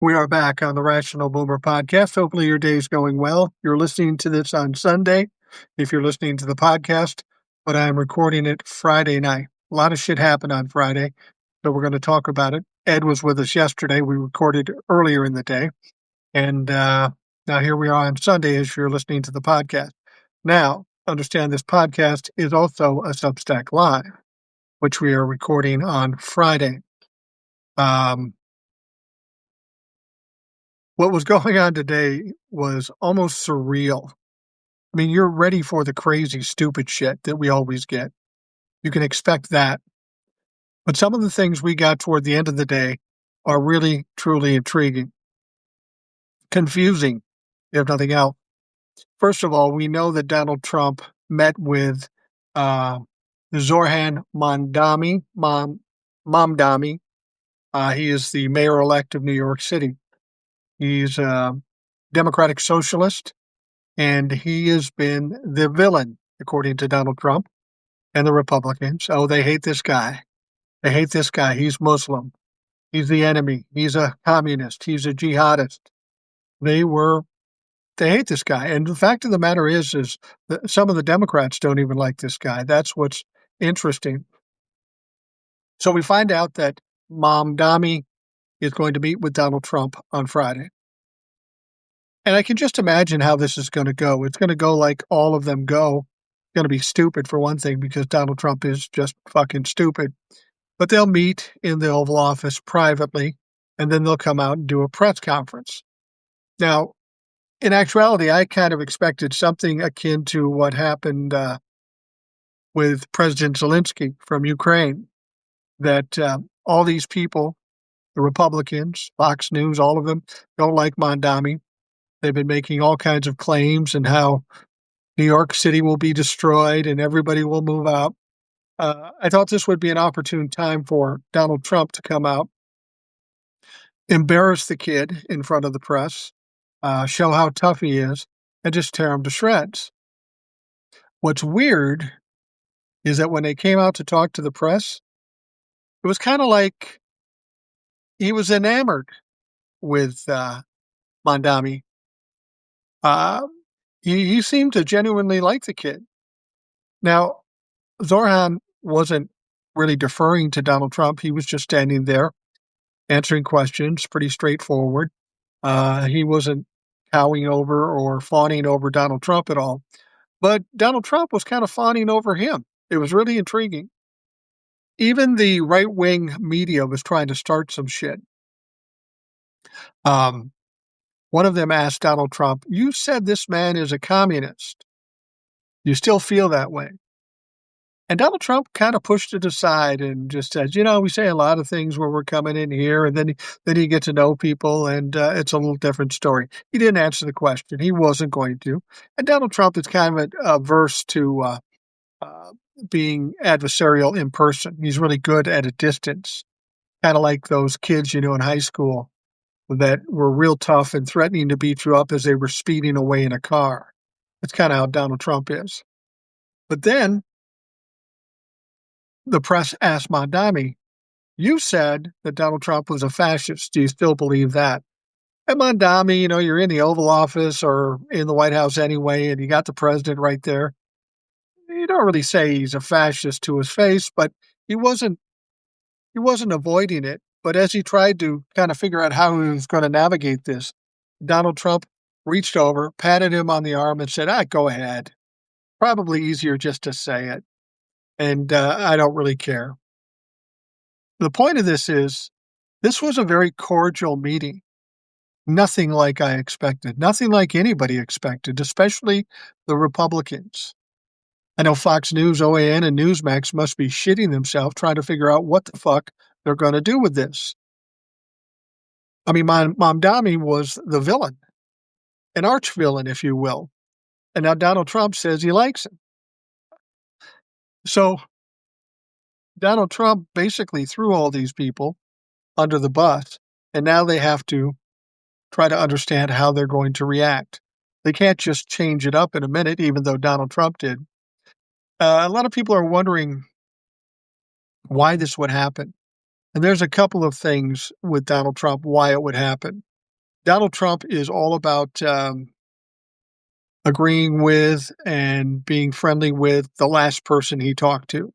We are back on the Rational Boomer podcast. Hopefully, your day's going well. You're listening to this on Sunday if you're listening to the podcast, but I'm recording it Friday night. A lot of shit happened on Friday, so we're going to talk about it. Ed was with us yesterday. We recorded earlier in the day, and now here we are on Sunday as you're listening to the podcast. Now, understand this podcast is also a Substack Live, which we are recording on Friday. What was going on today was almost surreal. I mean, you're ready for the crazy, stupid shit that we always get. You can expect that. But some of the things we got toward the end of the day are really, truly intriguing. Confusing, if nothing else. First of all, we know that Donald Trump met with Zoran Mamdani. He is the mayor-elect of New York City. He's a Democratic socialist, and he has been the villain, according to Donald Trump and the Republicans. Oh, they hate this guy. They hate this guy. He's Muslim. He's the enemy. He's a communist. He's a jihadist. They hate this guy. And the fact of the matter is that some of the Democrats don't even like this guy. That's what's interesting. So we find out that Mamdani is going to meet with Donald Trump on Friday. And I can just imagine how this is going to go. It's going to go like all of them go. It's going to be stupid for one thing because Donald Trump is just fucking stupid. But they'll meet in the Oval Office privately, and then they'll come out and do a press conference. Now, in actuality, I kind of expected something akin to what happened with President Zelensky from Ukraine, that all these people, the Republicans, Fox News, all of them, don't like Mamdani. They've been making all kinds of claims and how New York City will be destroyed and everybody will move out. I thought this would be an opportune time for Donald Trump to come out, embarrass the kid in front of the press, show how tough he is, and just tear him to shreds. What's weird is that when they came out to talk to the press, it was kind of like he was enamored with Mamdani. He seemed to genuinely like the kid. Now, Zoran wasn't really deferring to Donald Trump. He was just standing there answering questions, pretty straightforward. He wasn't cowing over or fawning over Donald Trump at all. But Donald Trump was kind of fawning over him. It was really intriguing. Even the right-wing media was trying to start some shit. One of them asked Donald Trump, "You said this man is a communist. You still feel that way?" And Donald Trump kind of pushed it aside and just said, we say a lot of things when we're coming in here, and then you get to know people, and it's a little different story. He didn't answer the question. He wasn't going to. And Donald Trump is kind of averse to being adversarial in person. He's really good at a distance, kind of like those kids, in high school that were real tough and threatening to beat you up as they were speeding away in a car. That's kind of how Donald Trump is. But then the press asked Mamdani, "You said that Donald Trump was a fascist. Do you still believe that?" And Mamdani, you're in the Oval Office or in the White House anyway, and you got the president right there. You don't really say he's a fascist to his face, but he wasn't avoiding it. But as he tried to kind of figure out how he was going to navigate this, Donald Trump reached over, patted him on the arm, and said, "Go ahead. Probably easier just to say it. And I don't really care." The point of this is, this was a very cordial meeting. Nothing like I expected. Nothing like anybody expected, especially the Republicans. I know Fox News, OAN, and Newsmax must be shitting themselves trying to figure out what the fuck they're going to do with this. I mean, Mamdani was the villain, an arch-villain, if you will. And now Donald Trump says he likes him. So Donald Trump basically threw all these people under the bus, and now they have to try to understand how they're going to react. They can't just change it up in a minute, even though Donald Trump did. A lot of people are wondering why this would happen. And there's a couple of things with Donald Trump, why it would happen. Donald Trump is all about agreeing with and being friendly with the last person he talked to.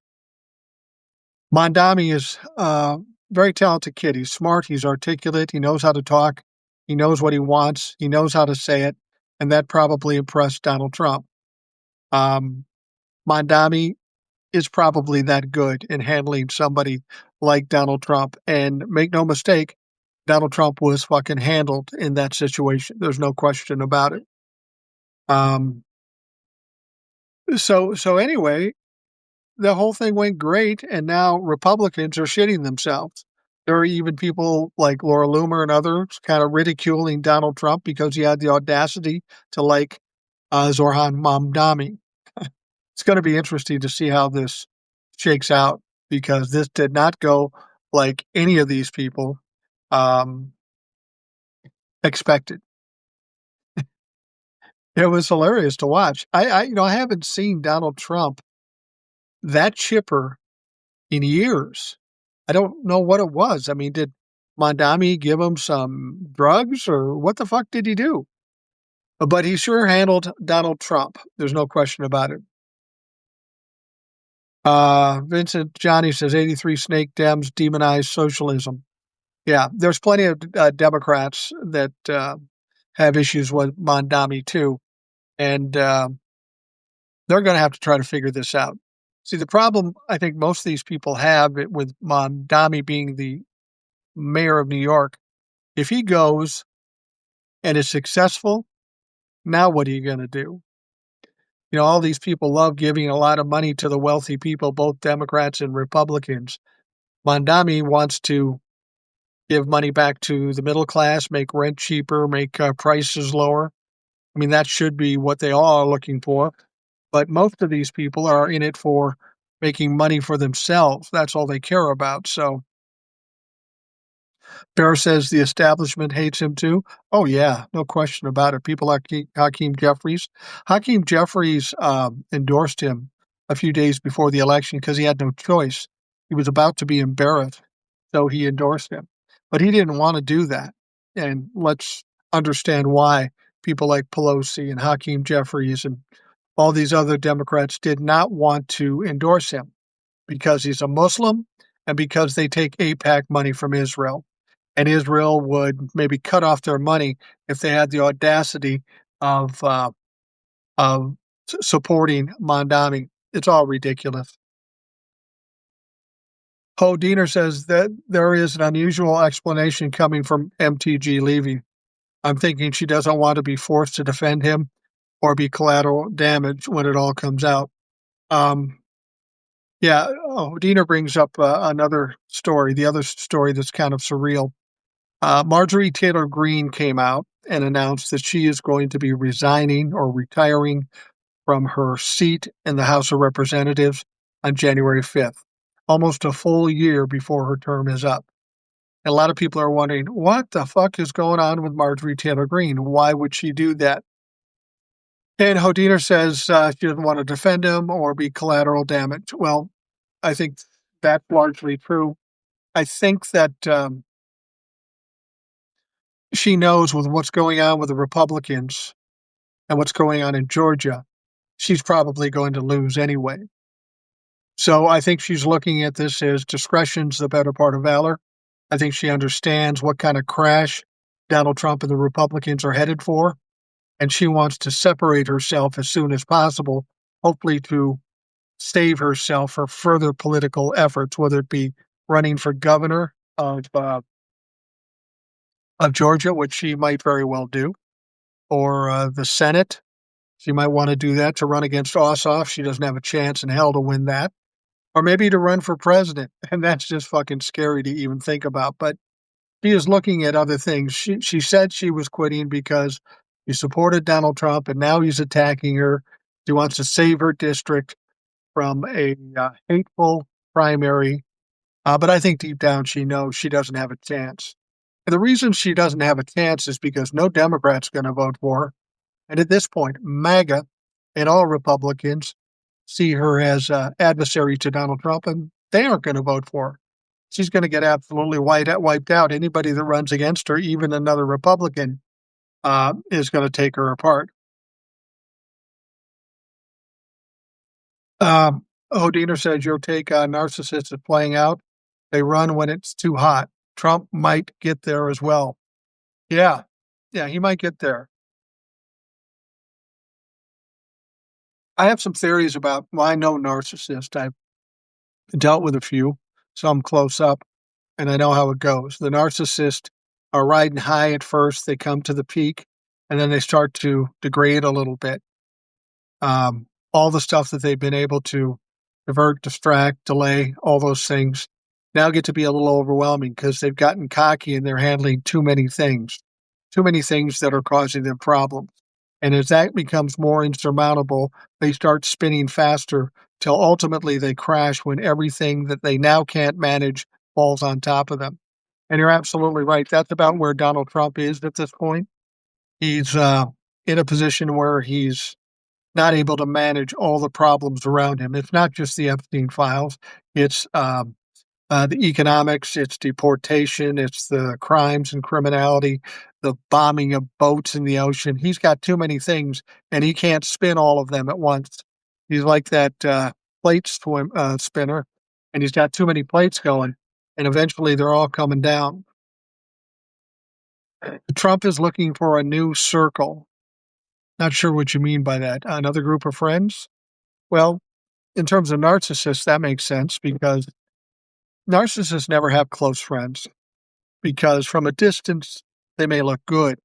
Mondami is a very talented kid. He's smart, he's articulate, he knows how to talk, he knows what he wants, he knows how to say it, and that probably impressed Donald Trump. Um, Mondami is probably that good in handling somebody like Donald Trump. And make no mistake, Donald Trump was fucking handled in that situation. There's no question about it. Um, so anyway, the whole thing went great, and now Republicans are shitting themselves. There are even people like Laura Loomer and others kind of ridiculing Donald Trump because he had the audacity to like Zoran Mamdani. It's going to be interesting to see how this shakes out because this did not go like any of these people um, expected. It was hilarious to watch. I haven't seen Donald Trump that chipper in years. I don't know what it was. I mean, did Mondami give him some drugs or what the fuck did he do? But he sure handled Donald Trump. There's no question about it. Vincent Johnny says 83 snake Dems demonize socialism. Yeah, there's plenty of Democrats that have issues with Mondami too, and they're going to have to try to figure this out. See, the problem I think most of these people have with Mondami being the mayor of New York, if he goes and is successful, now what are you going to do? You know, all these people love giving a lot of money to the wealthy people, both Democrats and Republicans. Mondami wants to give money back to the middle class, make rent cheaper, make prices lower. I mean, that should be what they all are looking for. But most of these people are in it for making money for themselves. That's all they care about. So Bear says the establishment hates him too. Oh yeah, no question about it. People like Hakeem Jeffries. Hakeem Jeffries endorsed him a few days before the election because he had no choice. He was about to be embarrassed, so he endorsed him. But he didn't want to do that. And let's understand why people like Pelosi and Hakeem Jeffries and all these other Democrats did not want to endorse him because he's a Muslim and because they take AIPAC money from Israel and Israel would maybe cut off their money if they had the audacity of supporting Mondami. It's all ridiculous. Ho Diener says that there is an unusual explanation coming from MTG Levy. I'm thinking she doesn't want to be forced to defend him or be collateral damage when it all comes out. Yeah, Diener brings up another story, the other story that's kind of surreal. Marjorie Taylor Greene came out and announced that she is going to be resigning or retiring from her seat in the House of Representatives on January 5th, almost a full year before her term is up. And a lot of people are wondering, what the fuck is going on with Marjorie Taylor Greene? Why would she do that? And Hodiner says she doesn't want to defend him or be collateral damage. Well, I think that's largely true. I think that she knows with what's going on with the Republicans and what's going on in Georgia, she's probably going to lose anyway. So I think she's looking at this as discretion's the better part of valor. I think she understands what kind of crash Donald Trump and the Republicans are headed for, and she wants to separate herself as soon as possible, hopefully to save herself for further political efforts, whether it be running for governor of Georgia, which she might very well do, or the Senate. She might want to do that to run against Ossoff. She doesn't have a chance in hell to win that. Or maybe to run for president. And that's just fucking scary to even think about. But she is looking at other things. She said she was quitting because she supported Donald Trump and now he's attacking her. She wants to save her district from a hateful primary. But I think deep down she knows she doesn't have a chance. And the reason she doesn't have a chance is because no Democrat's going to vote for her. And at this point, MAGA and all Republicans see her as adversary to Donald Trump, and they aren't going to vote for her. she's going to get absolutely wiped out. Anybody that runs against her, even another Republican, is going to take her apart. Odiner says your take on narcissists is playing out. They run when it's too hot. Trump might get there as well. Yeah. Yeah, he might get there. I have some theories about well, I know narcissists. I've dealt with a few, some close up, and I know how it goes. The narcissist are riding high at first, they come to the peak, and then they start to degrade a little bit. All the stuff that they've been able to divert, distract, delay, all those things now get to be a little overwhelming because they've gotten cocky and they're handling too many things that are causing them problems. And as that becomes more insurmountable, they start spinning faster till ultimately they crash when everything that they now can't manage falls on top of them. And you're absolutely right. That's about where Donald Trump is at this point. He's in a position where he's not able to manage all the problems around him. It's not just the Epstein files, it's the economics, it's deportation, it's the crimes and criminality, the bombing of boats in the ocean. He's got too many things, and he can't spin all of them at once. He's like that spinner, and he's got too many plates going, and eventually they're all coming down. Trump is looking for a new circle. Not sure what you mean by that. Another group of friends? Well, in terms of narcissists, that makes sense because narcissists never have close friends because from a distance, they may look good.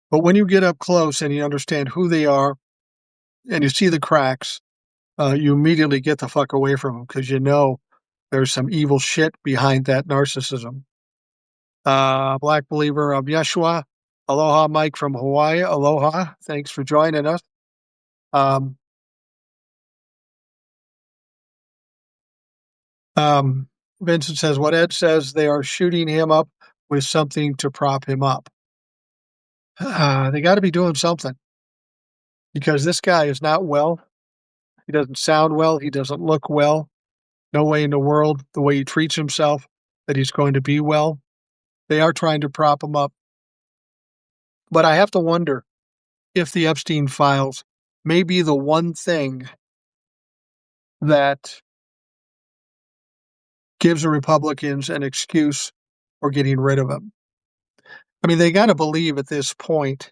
But when you get up close and you understand who they are and you see the cracks, you immediately get the fuck away from them because you know there's some evil shit behind that narcissism. Black Believer of Yeshua. Aloha, Mike from Hawaii. Aloha. Thanks for joining us. Vincent says, what Ed says, they are shooting him up with something to prop him up. They got to be doing something because this guy is not well. He doesn't sound well. He doesn't look well. No way in the world, the way he treats himself, that he's going to be well. They are trying to prop him up. But I have to wonder if the Epstein files may be the one thing that gives the Republicans an excuse for getting rid of him. I mean, they got to believe at this point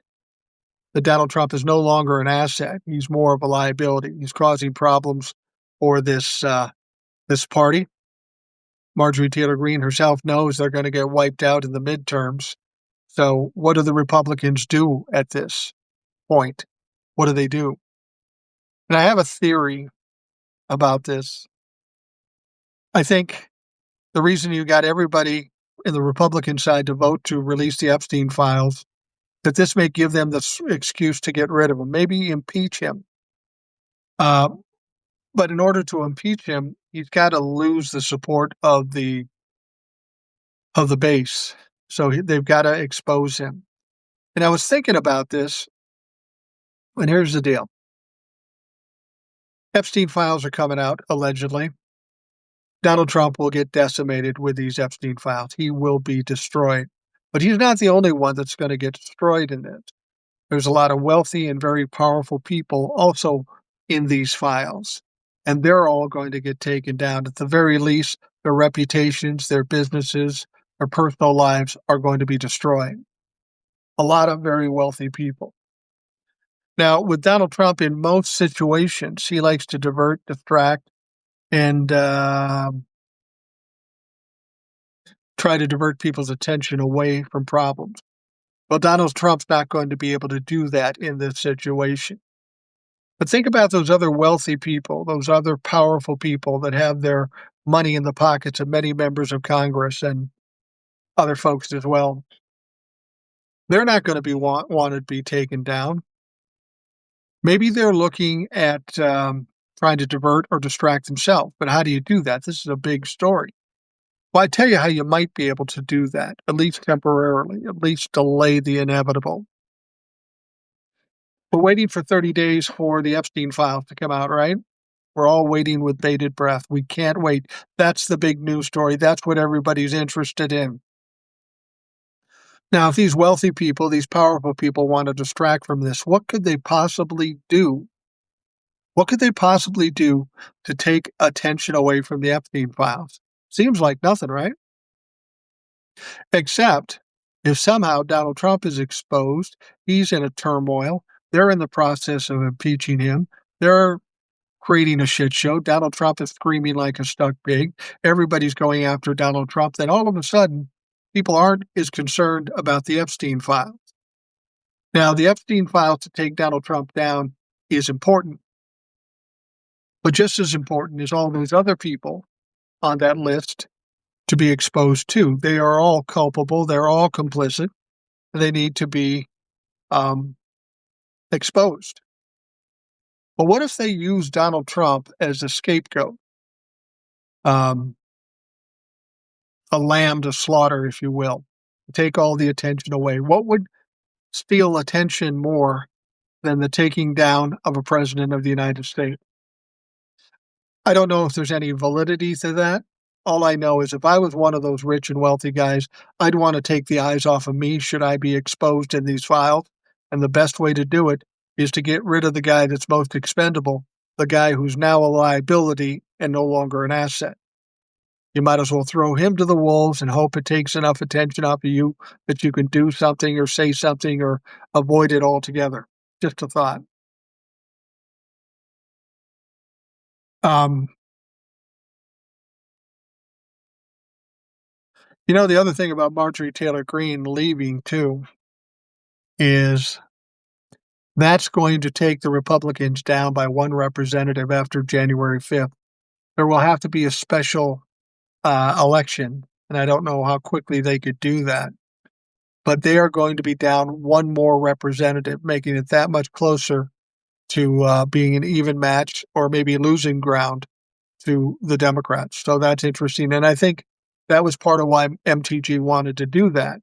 that Donald Trump is no longer an asset. He's more of a liability. He's causing problems for this party. Marjorie Taylor Greene herself knows they're going to get wiped out in the midterms. So what do the Republicans do at this point? What do they do? And I have a theory about this. I think the reason you got everybody in the Republican side to vote to release the Epstein files, that this may give them the excuse to get rid of him, maybe impeach him. But in order to impeach him, he's got to lose the support of the base. So they've got to expose him. And I was thinking about this, and here's the deal. Epstein files are coming out, allegedly. Donald Trump will get decimated with these Epstein files. He will be destroyed. But he's not the only one that's going to get destroyed in this. There's a lot of wealthy and very powerful people also in these files. And they're all going to get taken down. At the very least, their reputations, their businesses, their personal lives are going to be destroyed. A lot of very wealthy people. Now, with Donald Trump, in most situations, he likes to divert, distract, and try to divert people's attention away from problems. Well, Donald Trump's not going to be able to do that in this situation. But think about those other wealthy people, those other powerful people that have their money in the pockets of many members of Congress and other folks as well. They're not going to be wanted to be taken down. Maybe they're looking at trying to divert or distract themselves. But how do you do that? This is a big story. Well, I tell you how you might be able to do that, at least temporarily, at least delay the inevitable. We're waiting for 30 days for the Epstein files to come out, right? We're all waiting with bated breath. We can't wait. That's the big news story. That's what everybody's interested in. Now, if these wealthy people, these powerful people want to distract from this, what could they possibly do? What could they possibly do to take attention away from the Epstein files? Seems like nothing, right? Except if somehow Donald Trump is exposed, he's in a turmoil, they're in the process of impeaching him, they're creating a shit show. Donald Trump is screaming like a stuck pig. Everybody's going after Donald Trump. Then all of a sudden, people aren't as concerned about the Epstein files. Now, the Epstein files to take Donald Trump down is important, but just as important is all those other people on that list to be exposed too. They are all culpable. They're all complicit. They need to be exposed. But what if they use Donald Trump as a scapegoat, um, a lamb to slaughter, if you will, take all the attention away? What would steal attention more than the taking down of a president of the United States? I don't know if there's any validity to that. All I know is if I was one of those rich and wealthy guys, I'd want to take the eyes off of me should I be exposed in these files. And the best way to do it is to get rid of the guy that's most expendable, the guy who's now a liability and no longer an asset. You might as well throw him to the wolves and hope it takes enough attention off of you that you can do something or say something or avoid it altogether. Just a thought. Um, the other thing about Marjorie Taylor Greene leaving too is that's going to take the Republicans down by one representative after January 5th. There will have to be a special election, and I don't know how quickly they could do that. But they are going to be down one more representative, making it that much closer to being an even match or maybe losing ground to the Democrats. So that's interesting. And I think that was part of why MTG wanted to do that.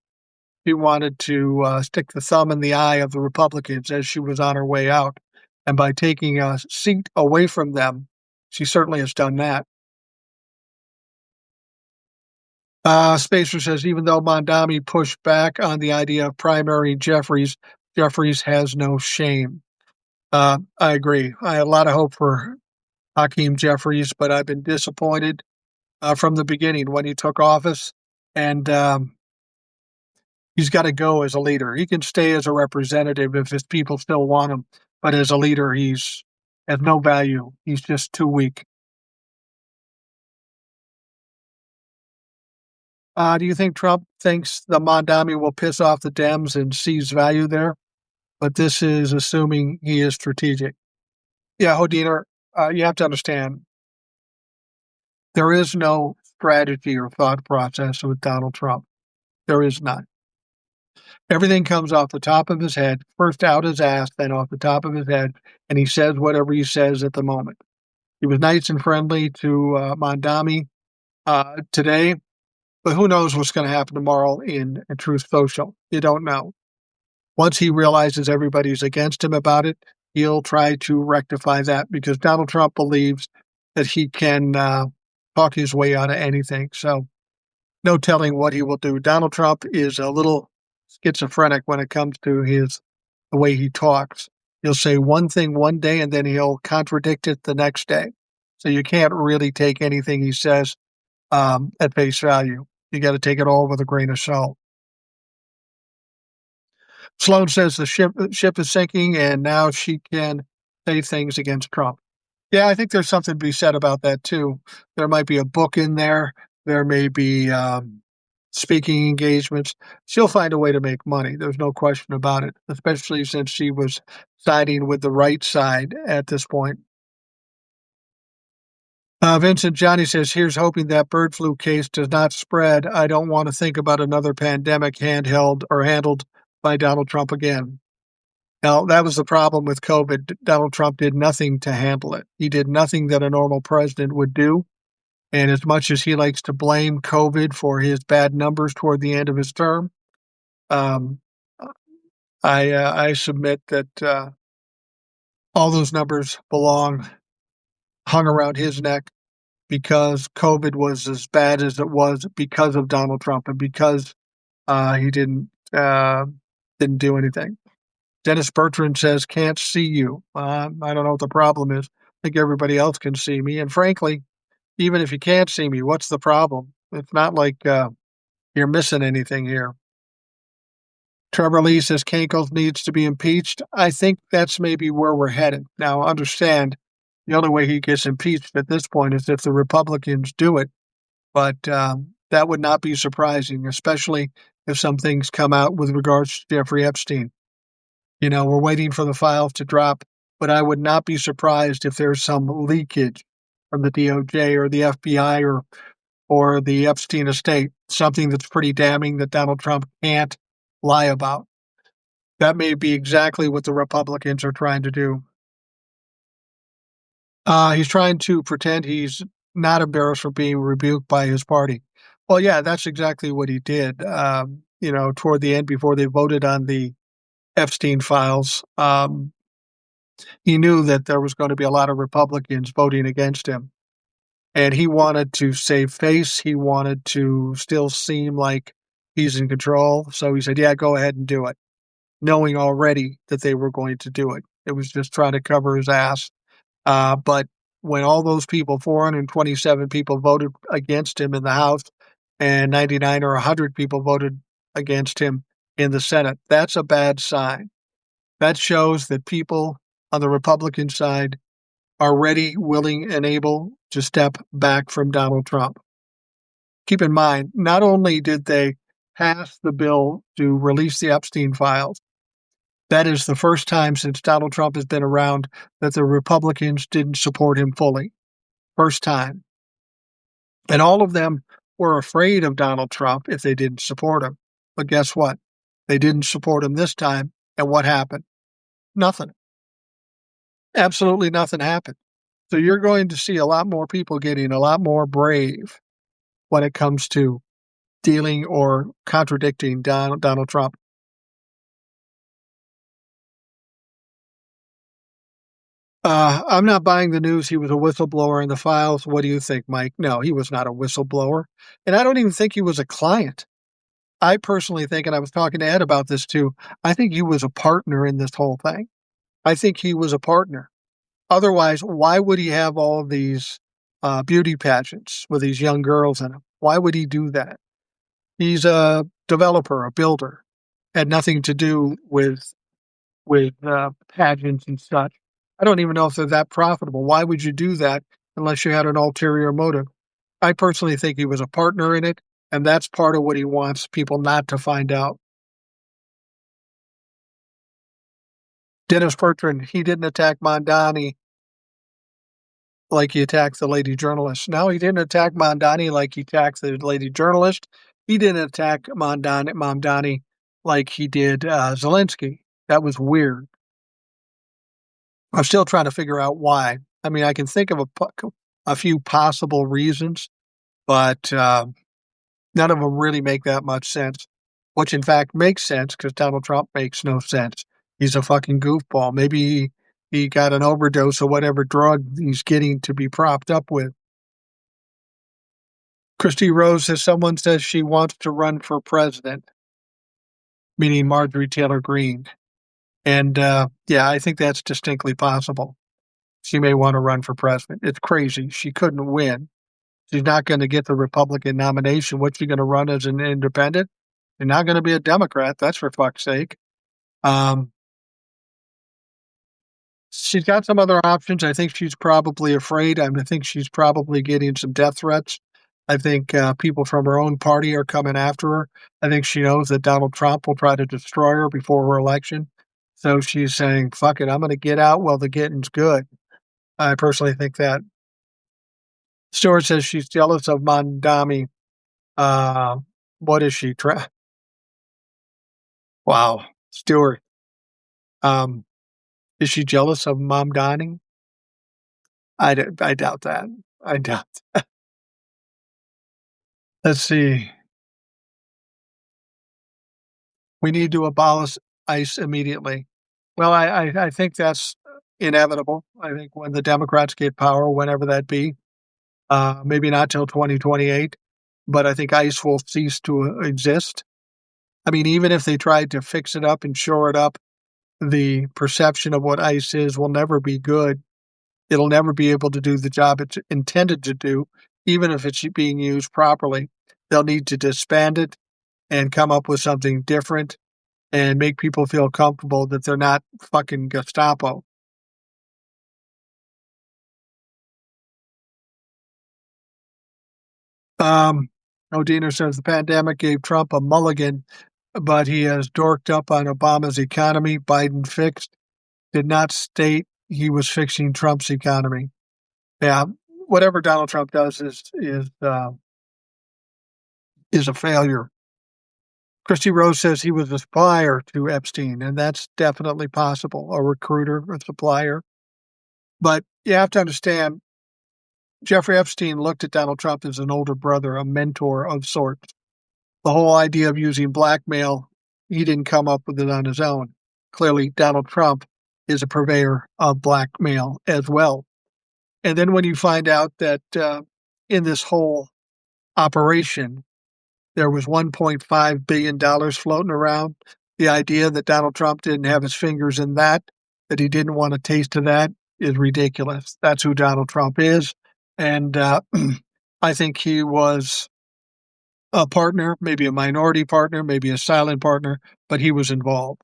She wanted to stick the thumb in the eye of the Republicans as she was on her way out. And by taking a seat away from them, she certainly has done that. Spacer says, even though Mondami pushed back on the idea of primary Jeffries, Jeffries has no shame. I agree. I had a lot of hope for Hakeem Jeffries, but I've been disappointed from the beginning when he took office. And he's got to go as a leader. He can stay as a representative if his people still want him, but as a leader, he's has no value. He's just too weak. Do you think Trump thinks the Mondami will piss off the Dems and sees value there? But this is assuming he is strategic. Yeah, Hodiner, you have to understand there is no strategy or thought process with Donald Trump. There is none. Everything comes off the top of his head, first out his ass, then off the top of his head, and he says whatever he says at the moment. He was nice and friendly to Mondami today, but who knows what's going to happen tomorrow in Truth Social? You don't know. Once he realizes everybody's against him about it, he'll try to rectify that because Donald Trump believes that he can talk his way out of anything. So no telling what he will do. Donald Trump is a little schizophrenic when it comes to the way he talks. He'll say one thing one day and then he'll contradict it the next day. So you can't really take anything he says at face value. You got to take it all with a grain of salt. Sloan says the ship is sinking and now she can say things against Trump. Yeah, I think there's something to be said about that too. There might be a book in there. There may be speaking engagements. She'll find a way to make money. There's no question about it, especially since she was siding with the right side at this point. Vincent Johnny says, here's hoping that bird flu case does not spread. I don't want to think about another pandemic handled by Donald Trump again. Now, that was the problem with COVID. Donald Trump did nothing to handle it. He did nothing that a normal president would do. And as much as he likes to blame COVID for his bad numbers toward the end of his term, I submit that all those numbers belong hung around his neck because COVID was as bad as it was because of Donald Trump and because he didn't do anything. Dennis Bertrand says, "Can't see you." I don't know what the problem is. I think everybody else can see me. And frankly, even if you can't see me, what's the problem? It's not like you're missing anything here. Trevor Lee says Kankles needs to be impeached. I think that's maybe where we're headed. Now, understand the only way he gets impeached at this point is if the Republicans do it. But that would not be surprising, especially if some things come out with regards to Jeffrey Epstein. You know, we're waiting for the files to drop, but I would not be surprised if there's some leakage from the DOJ or the FBI or the Epstein estate, something that's pretty damning that Donald Trump can't lie about. That may be exactly what the Republicans are trying to do. He's trying to pretend he's not embarrassed for being rebuked by his party. Well, yeah, that's exactly what he did. Toward the end, before they voted on the Epstein files, he knew that there was going to be a lot of Republicans voting against him. And he wanted to save face. He wanted to still seem like he's in control. So he said, yeah, go ahead and do it, knowing already that they were going to do it. It was just trying to cover his ass. But when all those people, 427 people voted against him in the House and 99 or 100 people voted against him in the Senate, that's a bad sign. That shows that people on the Republican side are ready, willing, and able to step back from Donald Trump. Keep in mind, not only did they pass the bill to release the Epstein files, that is the first time since Donald Trump has been around that the Republicans didn't support him fully. First time. And all of them were afraid of Donald Trump if they didn't support him. But guess what? They didn't support him this time. And what happened? Nothing. Absolutely nothing happened. So you're going to see a lot more people getting a lot more brave when it comes to dealing or contradicting Donald Trump. I'm not buying the news he was a whistleblower in the files. What do you think, Mike? No, he was not a whistleblower. And I don't even think he was a client. I personally think, and I was talking to Ed about this too, I think he was a partner in this whole thing. I think he was a partner. Otherwise, why would he have all of these beauty pageants with these young girls in them? Why would he do that? He's a developer, a builder. Had nothing to do with pageants and such. I don't even know if they're that profitable. Why would you do that unless you had an ulterior motive? I personally think he was a partner in it, and that's part of what he wants people not to find out. Dennis Bertrand, he didn't attack Mondani like he attacked the lady journalist. No, he didn't attack Mondani like he attacked the lady journalist. He didn't attack Mondani like he did Zelensky. That was weird. I'm still trying to figure out why. I mean, I can think of a few possible reasons, but none of them really make that much sense, which in fact makes sense because Donald Trump makes no sense. He's a fucking goofball. Maybe he got an overdose of whatever drug he's getting to be propped up with. Christy Rose says someone says she wants to run for president, meaning Marjorie Taylor Greene. And yeah, I think that's distinctly possible. She may want to run for president. It's crazy. She couldn't win. She's not going to get the Republican nomination. What's she going to run as an independent? You're not going to be a Democrat. That's for fuck's sake. She's got some other options. I think she's probably afraid. I think she's probably getting some death threats. I think people from her own party are coming after her. I think she knows that Donald Trump will try to destroy her before her election. So she's saying, fuck it, I'm going to get out while the getting's good. I personally think that. Stewart says she's jealous of Mondani. What is she? Wow. Stewart. Is she jealous of Mamdani? I doubt that. I doubt that. Let's see. We need to abolish ICE immediately. Well, I think that's inevitable. I think when the Democrats get power, whenever that be, maybe not till 2028, but I think ICE will cease to exist. I mean, even if they tried to fix it up and shore it up, the perception of what ICE is will never be good. It'll never be able to do the job it's intended to do, even if it's being used properly. They'll need to disband it and come up with something different and make people feel comfortable that they're not fucking Gestapo. Um, Odiner says the pandemic gave Trump a mulligan, but he has dorked up on Obama's economy. Biden fixed, did not state he was fixing Trump's economy. Yeah, whatever Donald Trump does is a failure. Christy Rose says he was a supplier to Epstein, and that's definitely possible. A recruiter, a supplier. But you have to understand, Jeffrey Epstein looked at Donald Trump as an older brother, a mentor of sorts. The whole idea of using blackmail, he didn't come up with it on his own. Clearly, Donald Trump is a purveyor of blackmail as well. And then when you find out that in this whole operation, there was $1.5 billion floating around, the idea that Donald Trump didn't have his fingers in that he didn't want a taste of that is ridiculous. That's who Donald Trump is. And I think he was a partner, maybe a minority partner, maybe a silent partner, but he was involved.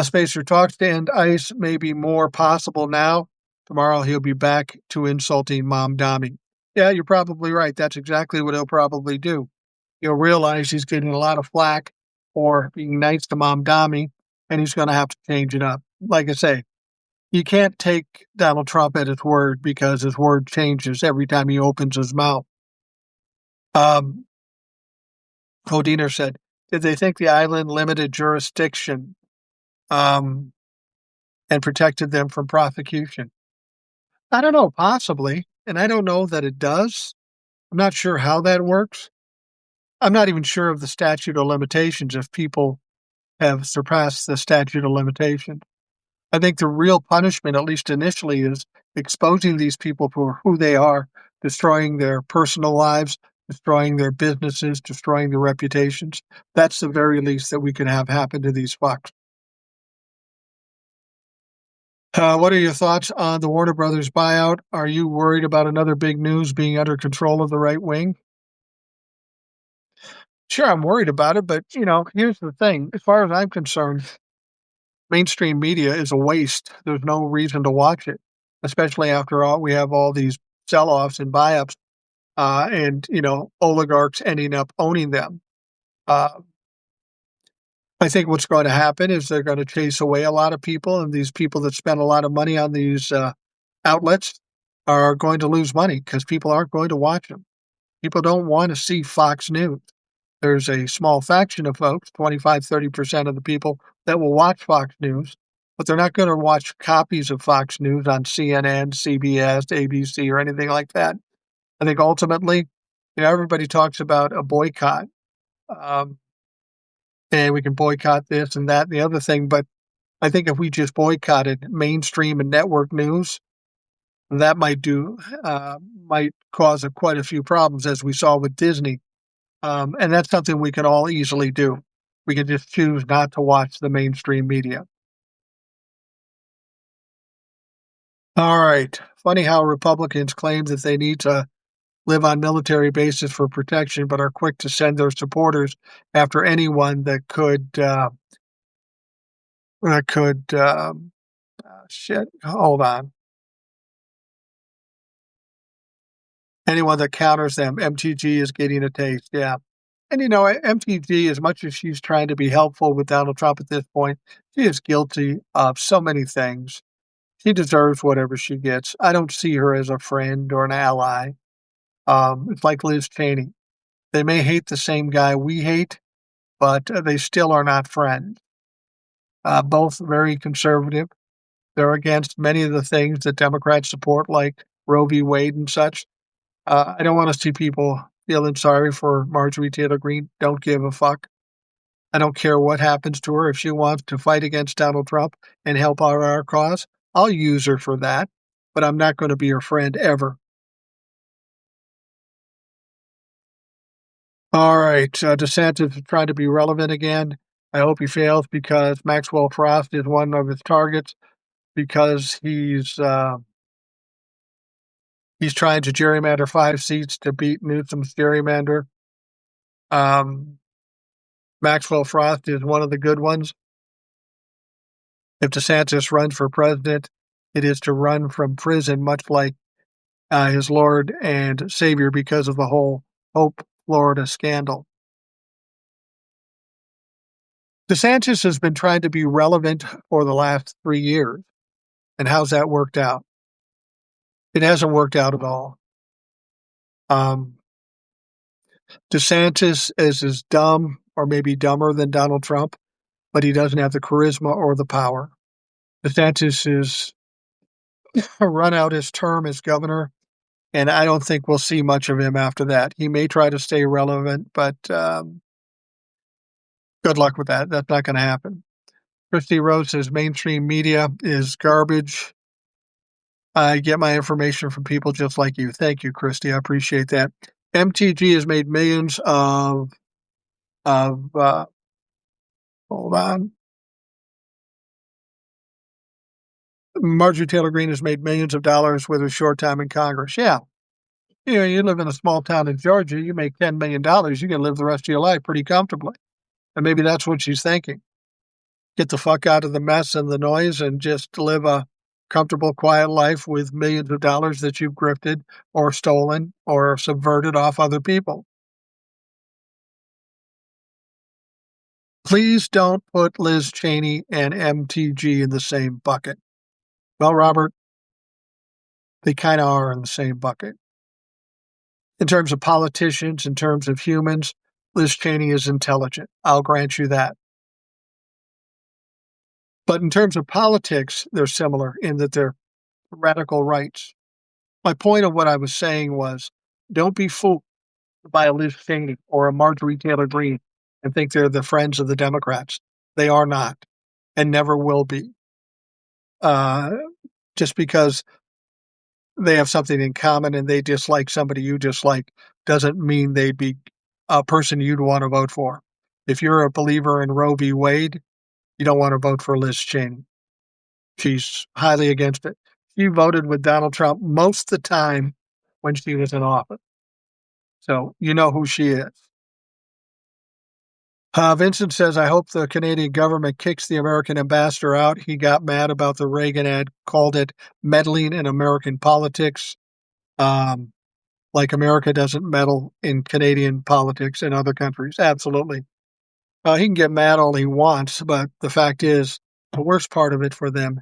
Spacer talks to end ICE may be more possible now. Tomorrow he'll be back to insulting Mamdani. Yeah, you're probably right. That's exactly what he'll probably do. He'll realize he's getting a lot of flack for being nice to Mamdani, and he's going to have to change it up. Like I say, you can't take Donald Trump at his word because his word changes every time he opens his mouth. Odiner said, did they think the island limited jurisdiction and protected them from prosecution? I don't know, possibly. And I don't know that it does. I'm not sure how that works. I'm not even sure of the statute of limitations if people have surpassed the statute of limitations. I think the real punishment, at least initially, is exposing these people for who they are, destroying their personal lives, destroying their businesses, destroying their reputations. That's the very least that we can have happen to these fucks. What are your thoughts on the Warner Brothers buyout? Are you worried about another big news being under control of the right wing? Sure, I'm worried about it, but here's the thing. As far as I'm concerned, mainstream media is a waste. There's no reason to watch it, especially after all we have all these sell-offs and buy-ups, and oligarchs ending up owning them. I think what's going to happen is they're going to chase away a lot of people, and these people that spend a lot of money on these outlets are going to lose money because people aren't going to watch them. People don't want to see Fox News. There's a small faction of folks, 25-30% of the people, that will watch Fox News, but they're not going to watch copies of Fox News on CNN, CBS, ABC, or anything like that. I think ultimately, everybody talks about a boycott. And we can boycott this and that and the other thing. But I think if we just boycotted mainstream and network news, that might cause quite a few problems, as we saw with Disney. And that's something we can all easily do. We can just choose not to watch the mainstream media. All right. Funny how Republicans claim that they need to live on military bases for protection, but are quick to send their supporters after anyone that could hold on. Anyone that counters them, MTG is getting a taste. Yeah. And MTG, as much as she's trying to be helpful with Donald Trump at this point, she is guilty of so many things. She deserves whatever she gets. I don't see her as a friend or an ally. It's like Liz Cheney. They may hate the same guy we hate, but they still are not friends. Both very conservative. They're against many of the things that Democrats support, like Roe v. Wade and such. I don't want to see people feeling sorry for Marjorie Taylor Greene. Don't give a fuck. I don't care what happens to her. If she wants to fight against Donald Trump and help out our cause, I'll use her for that, but I'm not going to be her friend ever. All right. DeSantis is trying to be relevant again. I hope he fails because Maxwell Frost is one of his targets because he's trying to gerrymander 5 seats to beat Newsom's gerrymander. Maxwell Frost is one of the good ones. If DeSantis runs for president, it is to run from prison, much like his Lord and Savior, because of the whole Hope Florida scandal. DeSantis has been trying to be relevant for the last 3 years. And how's that worked out? It hasn't worked out at all. DeSantis is as dumb or maybe dumber than Donald Trump, but he doesn't have the charisma or the power. DeSantis has run out his term as governor, and I don't think we'll see much of him after that. He may try to stay relevant, but good luck with that. That's not going to happen. Christy Rose says mainstream media is garbage. I get my information from people just like you. Thank you, Christy. I appreciate that. MTG has made millions of hold on. Marjorie Taylor Greene has made millions of dollars with her short time in Congress. Yeah. You live in a small town in Georgia, you make $10 million, you can live the rest of your life pretty comfortably. And maybe that's what she's thinking. Get the fuck out of the mess and the noise and just live a comfortable, quiet life with millions of dollars that you've grifted or stolen or subverted off other people. Please don't put Liz Cheney and MTG in the same bucket. Well, Robert, they kind of are in the same bucket. In terms of politicians, in terms of humans, Liz Cheney is intelligent. I'll grant you that. But in terms of politics, they're similar in that they're radical rights. My point of what I was saying was, don't be fooled by a Liz Cheney or a Marjorie Taylor Greene and think they're the friends of the Democrats. They are not and never will be. Just because they have something in common and they dislike somebody you dislike doesn't mean they'd be a person you'd want to vote for. If you're a believer in Roe v. Wade, you don't want to vote for Liz Cheney. She's highly against it. She voted with Donald Trump most of the time when she was in office. So you know who she is. Vincent says, I hope the Canadian government kicks the American ambassador out. He got mad about the Reagan ad, called it meddling in American politics. Like America doesn't meddle in Canadian politics in other countries. Absolutely. He can get mad all he wants, but the fact is, the worst part of it for them,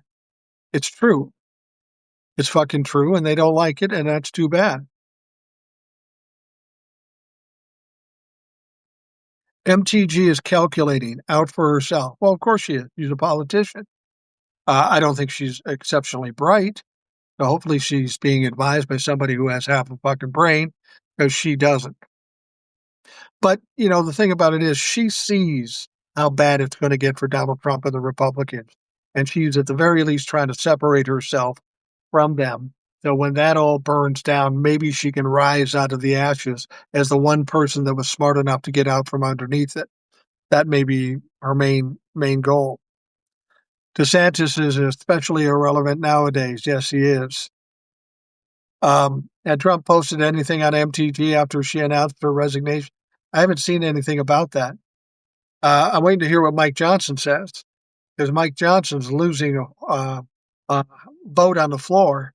it's true. It's fucking true, and they don't like it, and that's too bad. MTG is calculating out for herself. Well, of course she is. She's a politician. I don't think she's exceptionally bright. So hopefully she's being advised by somebody who has half a fucking brain, because she doesn't. But, the thing about it is she sees how bad it's going to get for Donald Trump and the Republicans. And she's at the very least trying to separate herself from them. So when that all burns down, maybe she can rise out of the ashes as the one person that was smart enough to get out from underneath it. That may be her main goal. DeSantis is especially irrelevant nowadays. Yes, he is. Had Trump posted anything on MTG after she announced her resignation? I haven't seen anything about that. I'm waiting to hear what Mike Johnson says, because Mike Johnson's losing a vote on the floor,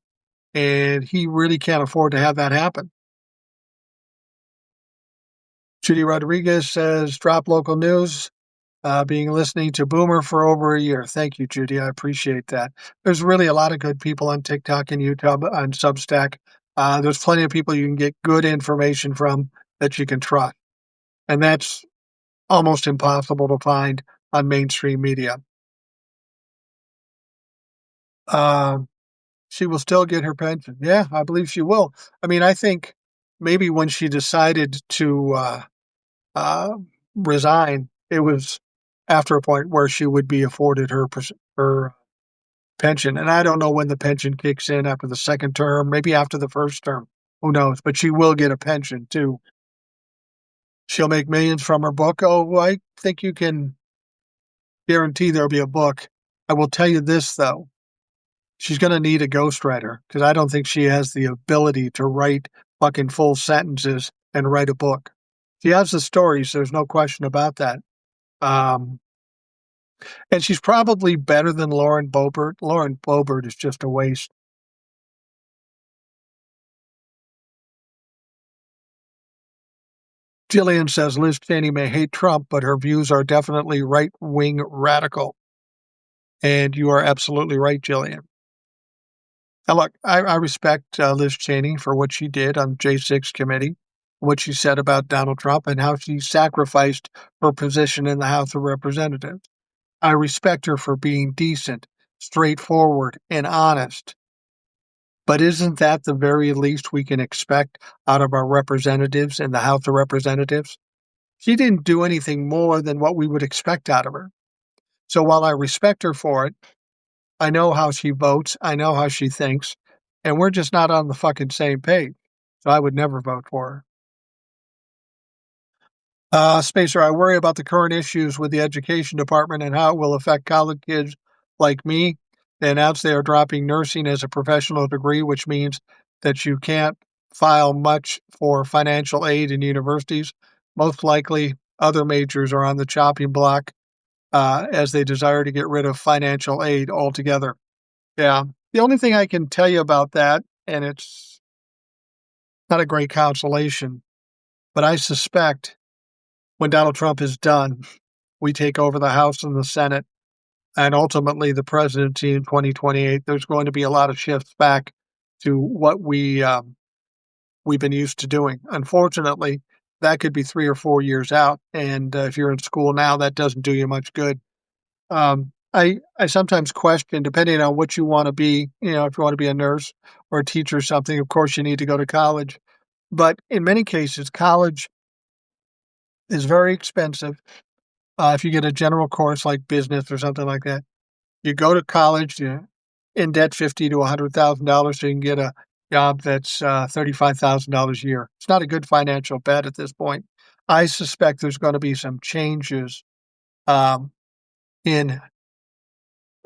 and he really can't afford to have that happen. Judy Rodriguez says, drop local news. Being listening to Boomer for over a year. Thank you, Judy. I appreciate that. There's really a lot of good people on TikTok and YouTube and Substack. There's plenty of people you can get good information from that you can trust. And that's almost impossible to find on mainstream media. She will still get her pension. Yeah, I believe she will. I mean, I think maybe when she decided to resign, it was after a point where she would be afforded her pension. And I don't know when the pension kicks in, after the second term, maybe after the first term. Who knows? But she will get a pension too. She'll make millions from her book. Oh, I think you can guarantee there'll be a book. I will tell you this, though. She's going to need a ghostwriter because I don't think she has the ability to write fucking full sentences and write a book. She has the stories. There's no question about that. Um, and she's probably better than Lauren Boebert. Lauren Boebert is just a waste. Jillian says Liz Cheney may hate Trump, but her views are definitely right-wing radical. And you are absolutely right, Jillian. Now, look, I respect Liz Cheney for what she did on J6 committee, what she said about Donald Trump, and how she sacrificed her position in the House of Representatives. I respect her for being decent, straightforward, and honest. But isn't that the very least we can expect out of our representatives in the House of Representatives? She didn't do anything more than what we would expect out of her. So while I respect her for it, I know how she votes, I know how she thinks, and we're just not on the fucking same page. So I would never vote for her. Spacer, I worry about the current issues with the education department and how it will affect college kids like me. They announced they are dropping nursing as a professional degree, which means that you can't file much for financial aid in universities. Most likely, other majors are on the chopping block as they desire to get rid of financial aid altogether. Yeah. The only thing I can tell you about that, and it's not a great consolation, but I suspect when Donald Trump is done, we take over the House and the Senate, and ultimately the presidency in 2028. There's going to be a lot of shifts back to what we've been used to doing. Unfortunately, that could be 3 or 4 years out, and if you're in school now, that doesn't do you much good. I sometimes question, depending on what you want to be, if you want to be a nurse or a teacher or something, of course you need to go to college. But in many cases, college is very expensive. If you get a general course like business or something like that, you go to college, you're in debt $50,000 to $100,000 so you can get a job that's $35,000 a year. It's not a good financial bet at this point. I suspect there's going to be some changes in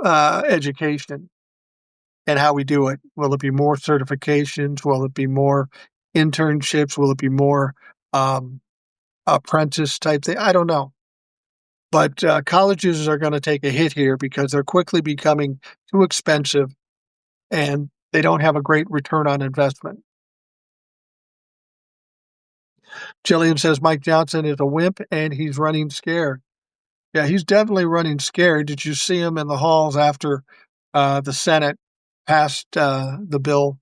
education and how we do it. Will it be more certifications? Will it be more internships? Will it be more apprentice type thing? I don't know. But colleges are going to take a hit here because they're quickly becoming too expensive and they don't have a great return on investment. Jillian says Mike Johnson is a wimp and he's running scared. Yeah, he's definitely running scared. Did you see him in the halls after the Senate passed the bill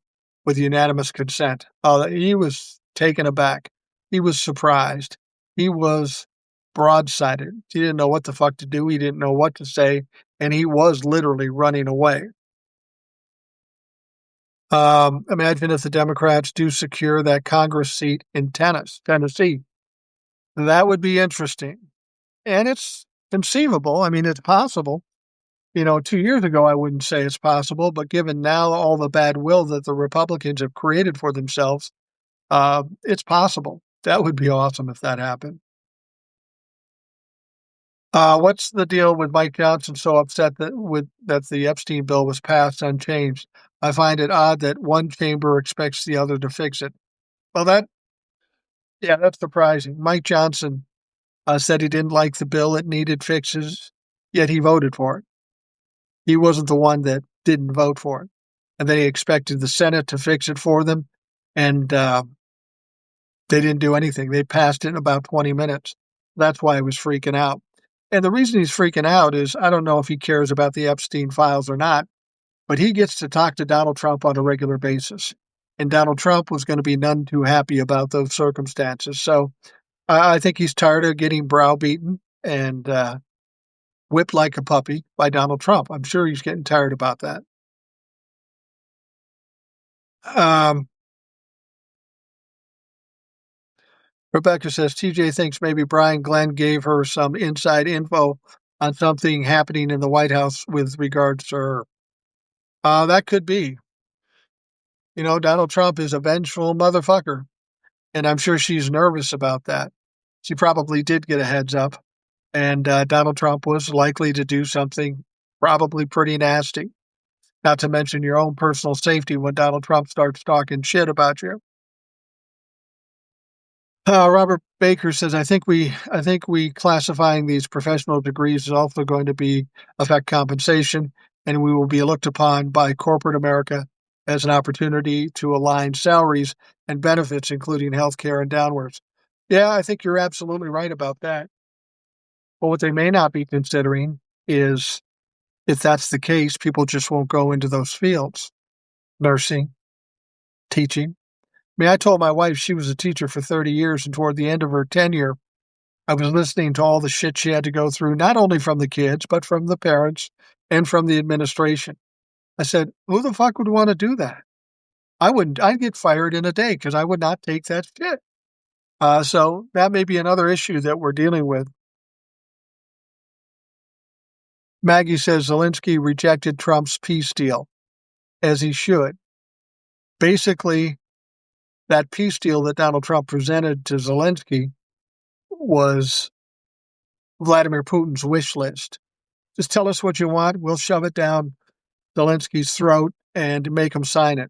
with unanimous consent? He was taken aback. He was surprised. He was broadsided. He didn't know what the fuck to do. He didn't know what to say. And he was literally running away. Imagine if the Democrats do secure that Congress seat in Tennessee. That would be interesting. And it's conceivable. I mean, it's possible. 2 years ago, I wouldn't say it's possible, but given now all the bad will that the Republicans have created for themselves, it's possible. That would be awesome if that happened. What's the deal with Mike Johnson so upset that the Epstein bill was passed unchanged? I find it odd that one chamber expects the other to fix it. Well, that's surprising. Mike Johnson said he didn't like the bill; it needed fixes, yet he voted for it. He wasn't the one that didn't vote for it, and then he expected the Senate to fix it for them, and they didn't do anything. They passed it in about 20 minutes. That's why he was freaking out. And the reason he's freaking out is I don't know if he cares about the Epstein files or not, but he gets to talk to Donald Trump on a regular basis. And Donald Trump was going to be none too happy about those circumstances. So I think he's tired of getting browbeaten and whipped like a puppy by Donald Trump. I'm sure he's getting tired about that. Rebecca says TJ thinks maybe Brian Glenn gave her some inside info on something happening in the White House with regards to her. That could be. Donald Trump is a vengeful motherfucker, and I'm sure she's nervous about that. She probably did get a heads up, and Donald Trump was likely to do something probably pretty nasty. Not to mention your own personal safety when Donald Trump starts talking shit about you. Robert Baker says, I think we classifying these professional degrees is also going to be affect compensation, and we will be looked upon by corporate America as an opportunity to align salaries and benefits, including health care and downwards. Yeah, I think you're absolutely right about that. But what they may not be considering is if that's the case, people just won't go into those fields. Nursing, teaching. I mean, I told my wife she was a teacher for 30 years, and toward the end of her tenure, I was listening to all the shit she had to go through, not only from the kids, but from the parents and from the administration. I said, who the fuck would want to do that? I wouldn't. I'd get fired in a day because I would not take that shit. So that may be another issue that we're dealing with. Maggie says Zelensky rejected Trump's peace deal, as he should. Basically, that peace deal that Donald Trump presented to Zelensky was Vladimir Putin's wish list. Just tell us what you want. We'll shove it down Zelensky's throat and make him sign it.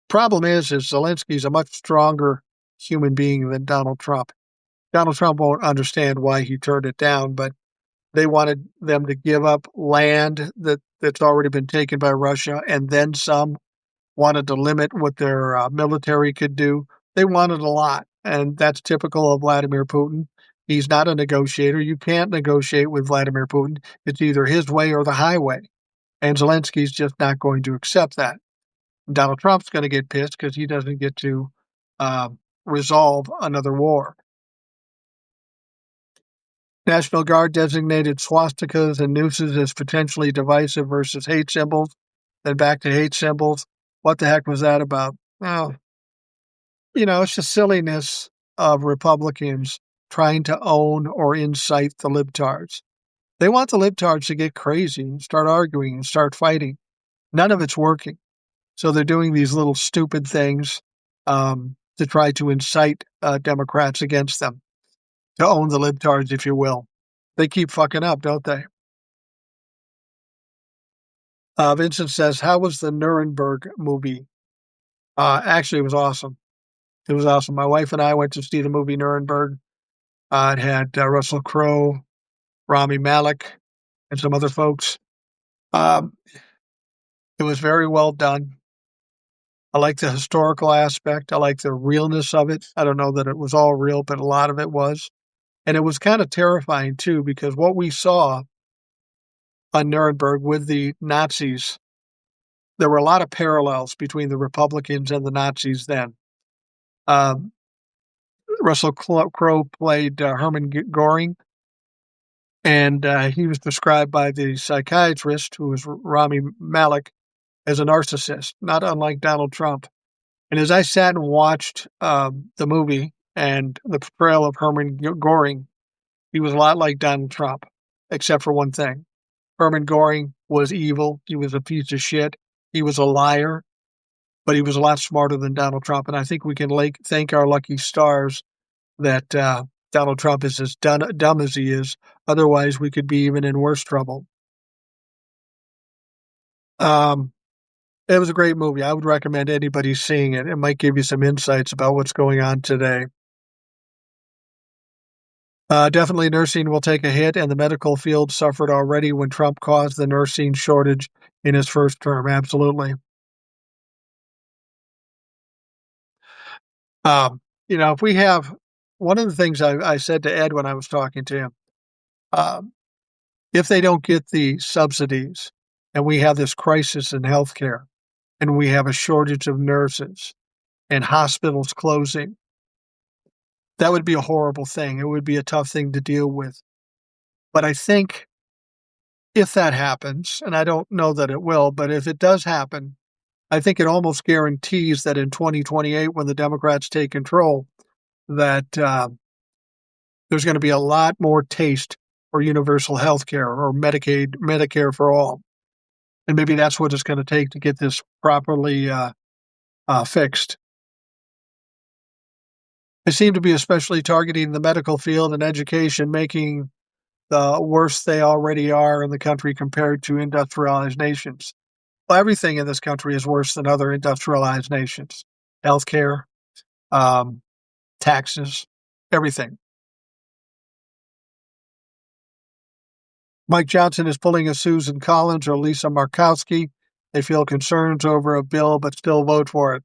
Problem is Zelensky's a much stronger human being than Donald Trump. Donald Trump won't understand why he turned it down, but they wanted them to give up land that's already been taken by Russia, and then some wanted to limit what their military could do. They wanted a lot, and that's typical of Vladimir Putin. He's not a negotiator. You can't negotiate with Vladimir Putin. It's either his way or the highway, and Zelensky's just not going to accept that. Donald Trump's going to get pissed because he doesn't get to resolve another war. National Guard designated swastikas and nooses as potentially divisive versus hate symbols, then back to hate symbols. What the heck was that about? Well, it's just silliness of Republicans trying to own or incite the libtards. They want the libtards to get crazy and start arguing and start fighting. None of it's working. So they're doing these little stupid things to try to incite Democrats against them, to own the libtards, if you will. They keep fucking up, don't they? Vincent says, how was the Nuremberg movie? Actually, it was awesome. It was awesome. My wife and I went to see the movie Nuremberg. It had Russell Crowe, Rami Malek, and some other folks. It was very well done. I like the historical aspect. I like the realness of it. I don't know that it was all real, but a lot of it was. And it was kind of terrifying, too, because what we saw on Nuremberg with the Nazis, there were a lot of parallels between the Republicans and the Nazis then. Russell Crowe played Hermann Göring, and he was described by the psychiatrist, who was Rami Malek, as a narcissist, not unlike Donald Trump. And as I sat and watched the movie and the portrayal of Hermann Göring, he was a lot like Donald Trump, except for one thing. Hermann Göring was evil. He was a piece of shit. He was a liar, but he was a lot smarter than Donald Trump. And I think we can thank our lucky stars that Donald Trump is as dumb as he is. Otherwise, we could be even in worse trouble. It was a great movie. I would recommend anybody seeing it. It might give you some insights about what's going on today. Definitely nursing will take a hit, and the medical field suffered already when Trump caused the nursing shortage in his first term. Absolutely. If we have one of the things I said to Ed when I was talking to him, if they don't get the subsidies and we have this crisis in healthcare and we have a shortage of nurses and hospitals closing, that would be a horrible thing. It would be a tough thing to deal with. But I think if that happens, and I don't know that it will, but if it does happen, I think it almost guarantees that in 2028, when the Democrats take control, that there's going to be a lot more taste or universal health care or Medicare for all. And maybe that's what it's going to take to get this properly fixed. They seem to be especially targeting the medical field and education, making the worse they already are in the country compared to industrialized nations. Well, everything in this country is worse than other industrialized nations. Healthcare, um, taxes, everything. Mike Johnson is pulling a Susan Collins or Lisa Murkowski. They feel concerns over a bill but still vote for it,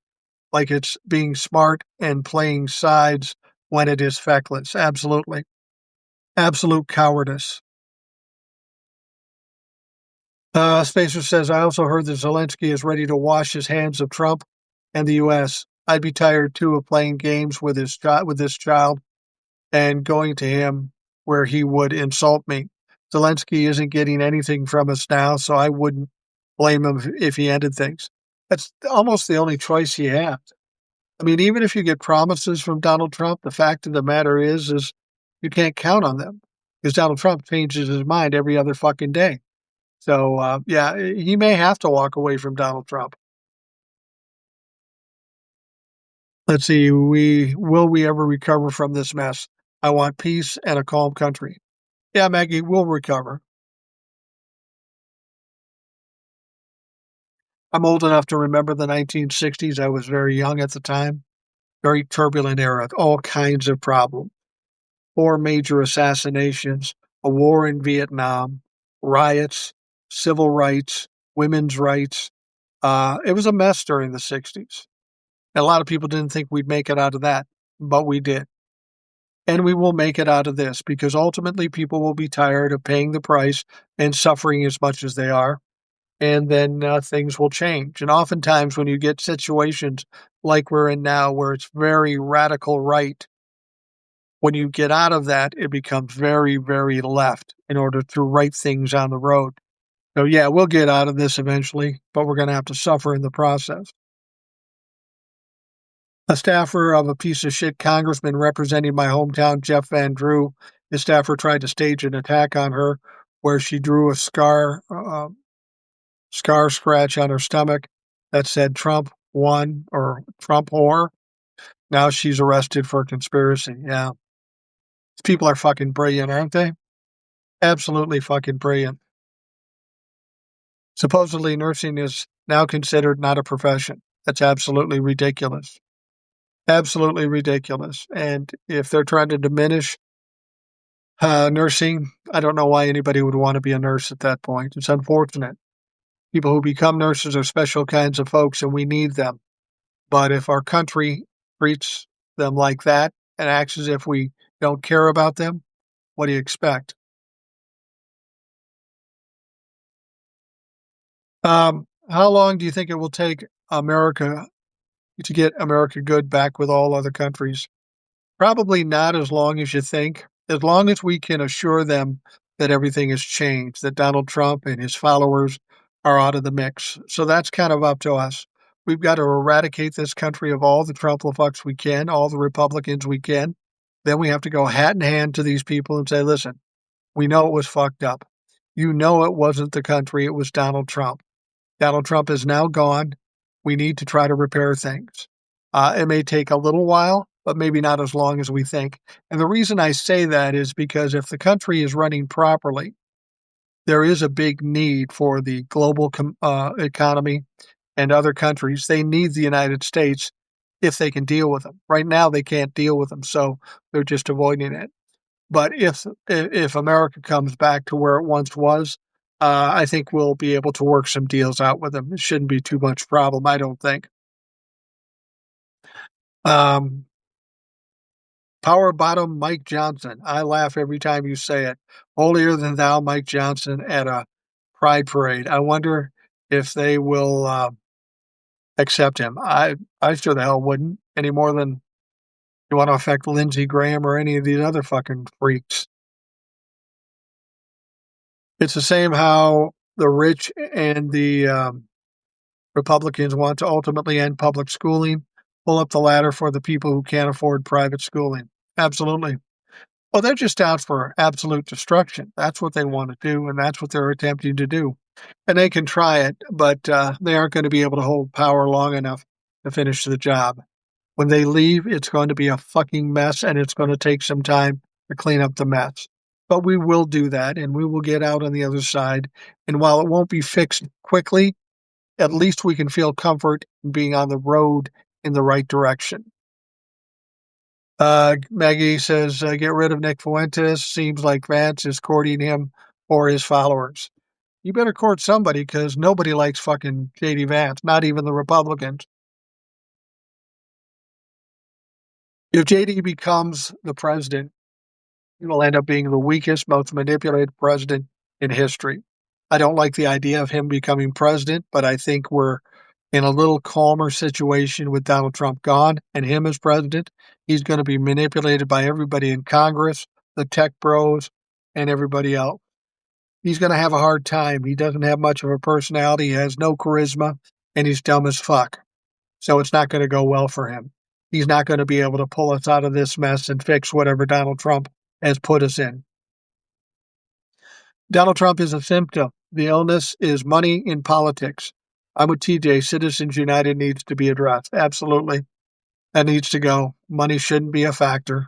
like it's being smart and playing sides when it is feckless. Absolutely. Absolute cowardice. Spacer says, I also heard that Zelensky is ready to wash his hands of Trump and the U.S. I'd be tired, too, of playing games with this child and going to him where he would insult me. Zelensky isn't getting anything from us now, so I wouldn't blame him if he ended things. That's almost the only choice he has. I mean, even if you get promises from Donald Trump, the fact of the matter is you can't count on them because Donald Trump changes his mind every other fucking day. So, yeah, he may have to walk away from Donald Trump. Let's see, will we ever recover from this mess? I want peace and a calm country. Yeah, Maggie, we'll recover. I'm old enough to remember the 1960s. I was very young at the time. Very turbulent era, all kinds of problems. 4 major assassinations, a war in Vietnam, riots, civil rights, women's rights. It was a mess during the 60s. A lot of people didn't think we'd make it out of that, but we did. And we will make it out of this because ultimately people will be tired of paying the price and suffering as much as they are. And then things will change. And oftentimes, when you get situations like we're in now, where it's very radical right, when you get out of that, it becomes very, very left in order to right things on the road. So, yeah, we'll get out of this eventually, but we're going to have to suffer in the process. A staffer of a piece of shit congressman representing my hometown, Jeff Van Drew, his staffer tried to stage an attack on her where she drew a scar scratch on her stomach that said Trump won or Trump whore. Now she's arrested for conspiracy. Yeah. These people are fucking brilliant, aren't they? Absolutely fucking brilliant. Supposedly nursing is now considered not a profession. That's absolutely ridiculous. Absolutely ridiculous. And if they're trying to diminish nursing, I don't know why anybody would want to be a nurse at that point. It's unfortunate. People who become nurses are special kinds of folks, and we need them. But if our country treats them like that and acts as if we don't care about them, what do you expect? How long do you think it will take America to get America good back with all other countries? Probably not as long as you think. As long as we can assure them that everything has changed, that Donald Trump and his followers are out of the mix. So that's kind of up to us. We've got to eradicate this country of all the Trump-fucks we can, all the Republicans we can. Then we have to go hat in hand to these people and say, listen, we know it was fucked up. You know it wasn't the country, it was Donald Trump. Donald Trump is now gone. We need to try to repair things. It may take a little while, but maybe not as long as we think. And the reason I say that is because if the country is running properly, there is a big need for the global economy and other countries. They need the United States if they can deal with them. Right now, they can't deal with them, so they're just avoiding it. But if America comes back to where it once was, I think we'll be able to work some deals out with them. It shouldn't be too much problem, I don't think. Um, Power bottom Mike Johnson. I laugh every time you say it. Holier than thou Mike Johnson at a pride parade. I wonder if they will accept him. I sure the hell wouldn't any more than you want to affect Lindsey Graham or any of these other fucking freaks. It's the same how the rich and the Republicans want to ultimately end public schooling, pull up the ladder for the people who can't afford private schooling. Absolutely. Well, they're just out for absolute destruction. That's what they want to do, and that's what they're attempting to do. And they can try it, but they aren't going to be able to hold power long enough to finish the job. When they leave, it's going to be a fucking mess, and it's going to take some time to clean up the mess. But we will do that, and we will get out on the other side. And while it won't be fixed quickly, at least we can feel comfort in being on the road in the right direction. Maggie says, get rid of Nick Fuentes. Seems like Vance is courting him for his followers. You better court somebody because nobody likes fucking J.D. Vance, not even the Republicans. If J.D. becomes the president, he will end up being the weakest, most manipulated president in history. I don't like the idea of him becoming president, but I think we're in a little calmer situation with Donald Trump gone and him as president. He's going to be manipulated by everybody in Congress, the tech bros, and everybody else. He's going to have a hard time. He doesn't have much of a personality. He has no charisma, and he's dumb as fuck. So it's not going to go well for him. He's not going to be able to pull us out of this mess and fix whatever Donald Trump has put us in. Donald Trump is a symptom. The illness is money in politics. I'm with TJ. Citizens United needs to be addressed. Absolutely. That needs to go. Money shouldn't be a factor.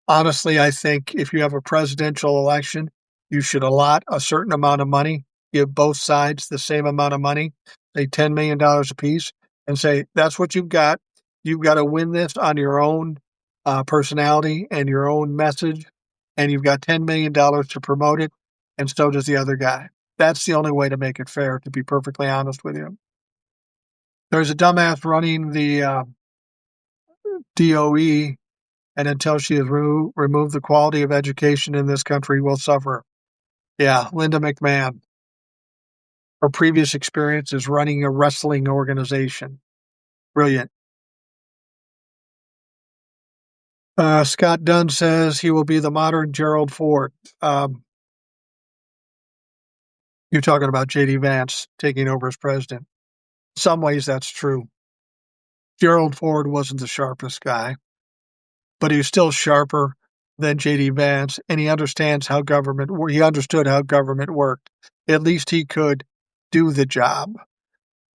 Honestly, I think if you have a presidential election, you should allot a certain amount of money, give both sides the same amount of money, say $10 million apiece, and say, that's what you've got. You've got to win this on your own personality and your own message, and you've got $10 million to promote it, and so does the other guy. That's the only way to make it fair, to be perfectly honest with you. There's a dumbass running the DOE, and until she has removed the quality of education in this country, we'll suffer. Yeah, Linda McMahon. Her previous experience is running a wrestling organization. Brilliant. Scott Dunn says he will be the modern Gerald Ford. You're talking about J.D. Vance taking over as president. In some ways, that's true. Gerald Ford wasn't the sharpest guy, but he's still sharper than J.D. Vance, and he understands how he understood how government worked. At least he could do the job.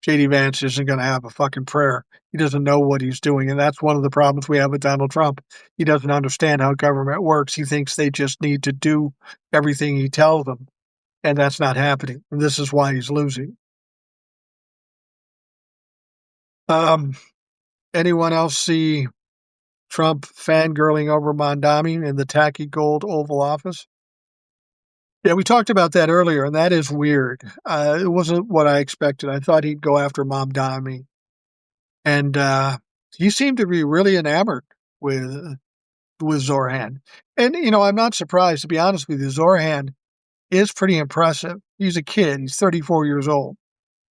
J.D. Vance isn't going to have a fucking prayer. He doesn't know what he's doing, and that's one of the problems we have with Donald Trump. He doesn't understand how government works. He thinks they just need to do everything he tells them, and that's not happening. And this is why he's losing. Anyone else see Trump fangirling over Mondami in the tacky gold Oval Office? Yeah, we talked about that earlier, and that is weird. It wasn't what I expected. I thought he'd go after Mamdani. And he seemed to be really enamored with Zorhan. And, I'm not surprised, to be honest with you. Zorhan is pretty impressive. He's a kid. He's 34 years old.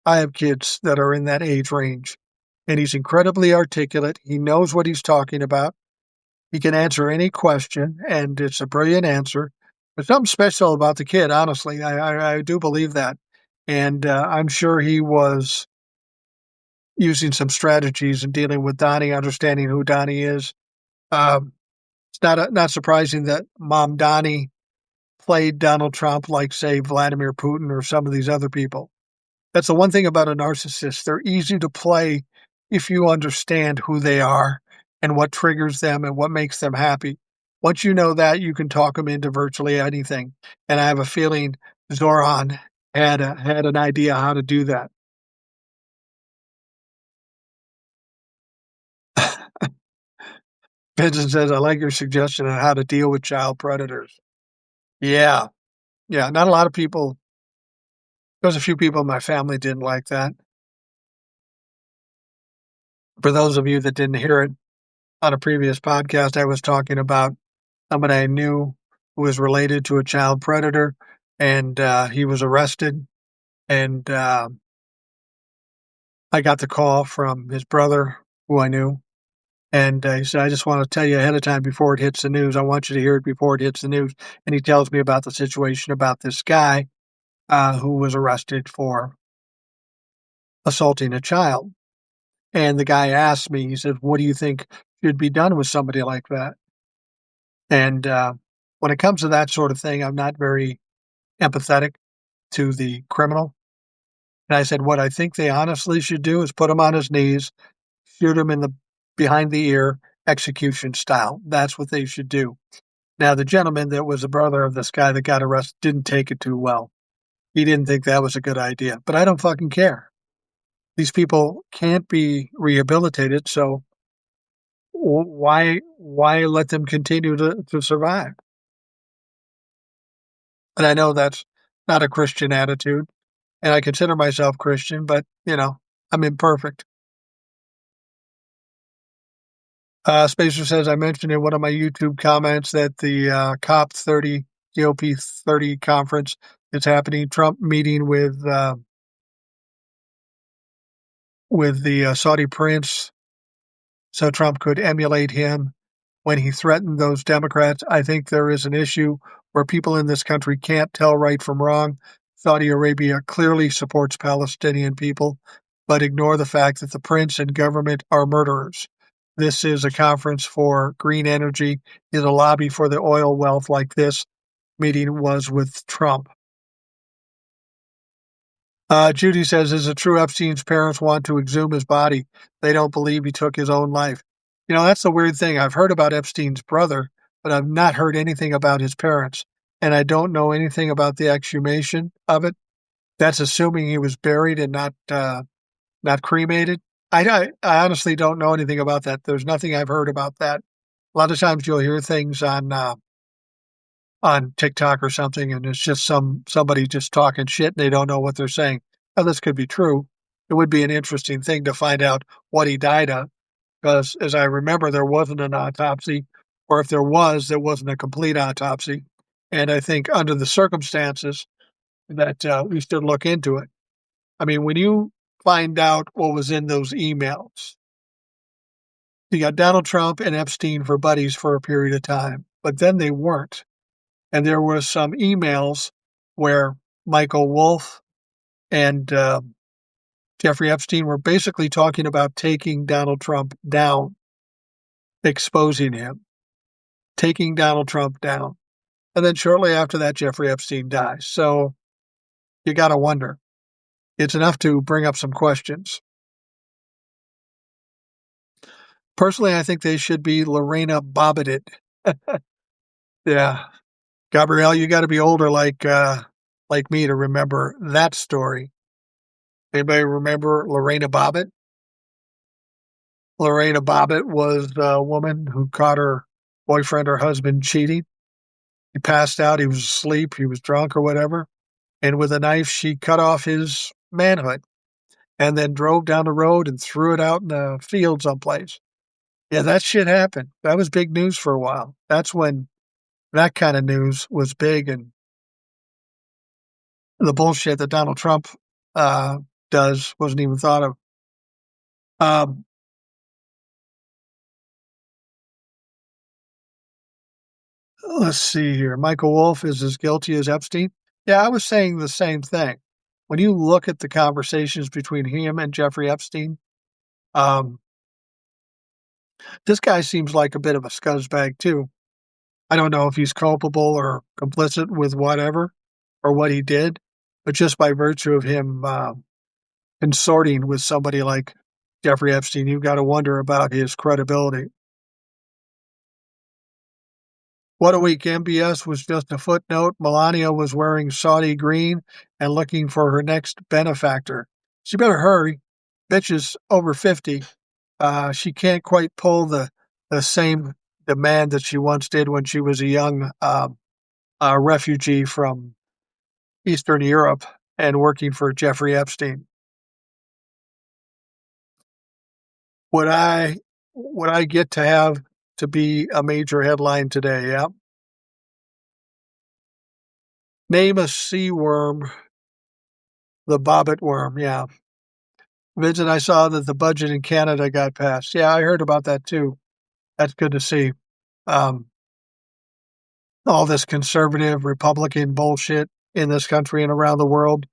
I have kids that are in that age range. And he's incredibly articulate. He knows what he's talking about. He can answer any question, and it's a brilliant answer. There's something special about the kid, honestly. I do believe that. And I'm sure he was using some strategies in dealing with Donnie, understanding who Donnie is. It's not surprising that Mom Donnie played Donald Trump like, say, Vladimir Putin or some of these other people. That's the one thing about a narcissist. They're easy to play if you understand who they are and what triggers them and what makes them happy. Once you know that, you can talk them into virtually anything. And I have a feeling Zoran had an idea how to do that. Vincent says, I like your suggestion on how to deal with child predators. Yeah. Yeah. Not a lot of people. There's a few people in my family didn't like that. For those of you that didn't hear it on a previous podcast, I was talking about somebody I knew who was related to a child predator, and he was arrested. And I got the call from his brother, who I knew. And he said, I just want to tell you ahead of time before it hits the news. I want you to hear it before it hits the news. And he tells me about the situation about this guy who was arrested for assaulting a child. And the guy asked me, he said, what do you think should be done with somebody like that? And when it comes to that sort of thing, I'm not very empathetic to the criminal. And I said, what I think they honestly should do is put him on his knees, shoot him in the behind the ear, execution style. That's what they should do. Now, the gentleman that was the brother of this guy that got arrested didn't take it too well. He didn't think that was a good idea, but I don't fucking care. These people can't be rehabilitated, so why let them continue to survive? And I know that's not a Christian attitude, and I consider myself Christian, but, I'm imperfect. Spacer says, I mentioned in one of my YouTube comments that the COP 30, GOP 30 conference is happening. Trump meeting with the Saudi prince so Trump could emulate him when he threatened those Democrats. I think there is an issue where people in this country can't tell right from wrong. Saudi Arabia clearly supports Palestinian people, but ignore the fact that the prince and government are murderers. This is a conference for green energy, is a lobby for the oil wealth like this meeting was with Trump. Judy says, is it true Epstein's parents want to exhume his body? They don't believe he took his own life. That's the weird thing. I've heard about Epstein's brother, but I've not heard anything about his parents. And I don't know anything about the exhumation of it. That's assuming he was buried and not cremated. I honestly don't know anything about that. There's nothing I've heard about that. A lot of times you'll hear things on TikTok or something, and it's just somebody just talking shit and they don't know what they're saying. Now, this could be true. It would be an interesting thing to find out what he died of, because as I remember, there wasn't an autopsy, or if there was, there wasn't a complete autopsy. And I think under the circumstances that we should look into it. I mean, when you find out what was in those emails, you got Donald Trump and Epstein for buddies for a period of time, but then they weren't. And there were some emails where Michael Wolff and Jeffrey Epstein were basically talking about taking Donald Trump down, exposing him, taking Donald Trump down. And then shortly after that, Jeffrey Epstein dies. So you got to wonder. It's enough to bring up some questions. Personally, I think they should be Lorena Bobbitt. Yeah. Gabrielle, you got to be older like me to remember that story. Anybody remember Lorena Bobbitt? Lorena Bobbitt was a woman who caught her boyfriend or husband cheating. He passed out. He was asleep. He was drunk or whatever. And with a knife, she cut off his manhood and then drove down the road and threw it out in the field someplace. Yeah, that shit happened. That was big news for a while. That's when that kind of news was big, and the bullshit that Donald Trump does wasn't even thought of. Let's see here. Michael Wolff is as guilty as Epstein. Yeah, I was saying the same thing. When you look at the conversations between him and Jeffrey Epstein, this guy seems like a bit of a scuzzbag too. I don't know if he's culpable or complicit with whatever or what he did, but just by virtue of him consorting with somebody like Jeffrey Epstein, you've got to wonder about his credibility. What a week. MBS was just a footnote. Melania was wearing Saudi green and looking for her next benefactor. She better hurry. Bitch is over 50. She can't quite pull the same demand that she once did when she was a young refugee from Eastern Europe and working for Jeffrey Epstein. Would I get to have to be a major headline today? Yeah. Name a sea worm. The bobbit worm. Yeah. Vincent, I saw that the budget in Canada got passed. Yeah, I heard about that too. That's good to see. All this conservative Republican bullshit in this country and around the world.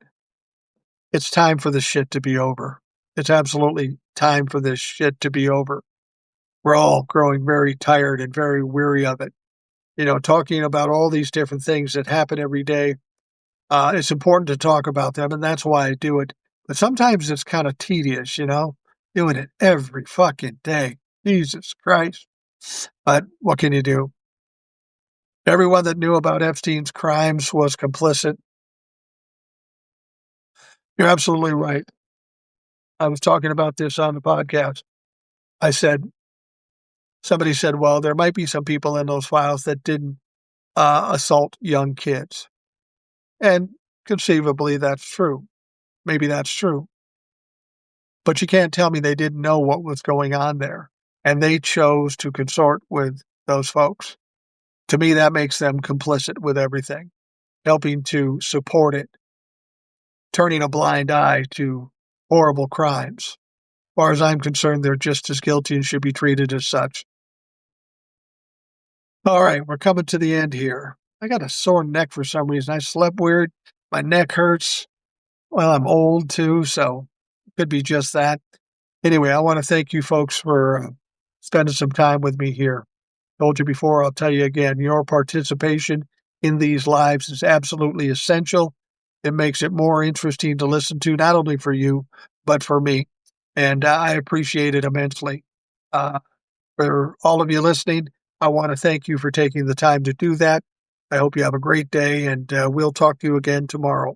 It's time for this shit to be over. It's absolutely time for this shit to be over. We're all growing very tired and very weary of it. talking about all these different things that happen every day. It's important to talk about them, and that's why I do it. But sometimes it's kind of tedious, doing it every fucking day. Jesus Christ. But what can you do? Everyone that knew about Epstein's crimes was complicit. You're absolutely right. I was talking about this on the podcast. I said, somebody said, well, there might be some people in those files that didn't assault young kids. And conceivably, that's true. Maybe that's true. But you can't tell me they didn't know what was going on there. And they chose to consort with those folks. To me, that makes them complicit with everything, helping to support it, turning a blind eye to horrible crimes. As far as I'm concerned, they're just as guilty and should be treated as such. All right, we're coming to the end here. I got a sore neck for some reason. I slept weird. My neck hurts. Well, I'm old too, so it could be just that. Anyway, I want to thank you folks for spending some time with me here. Told you before, I'll tell you again, your participation in these lives is absolutely essential. It makes it more interesting to listen to, not only for you, but for me. And I appreciate it immensely. For all of you listening, I want to thank you for taking the time to do that. I hope you have a great day, and we'll talk to you again tomorrow.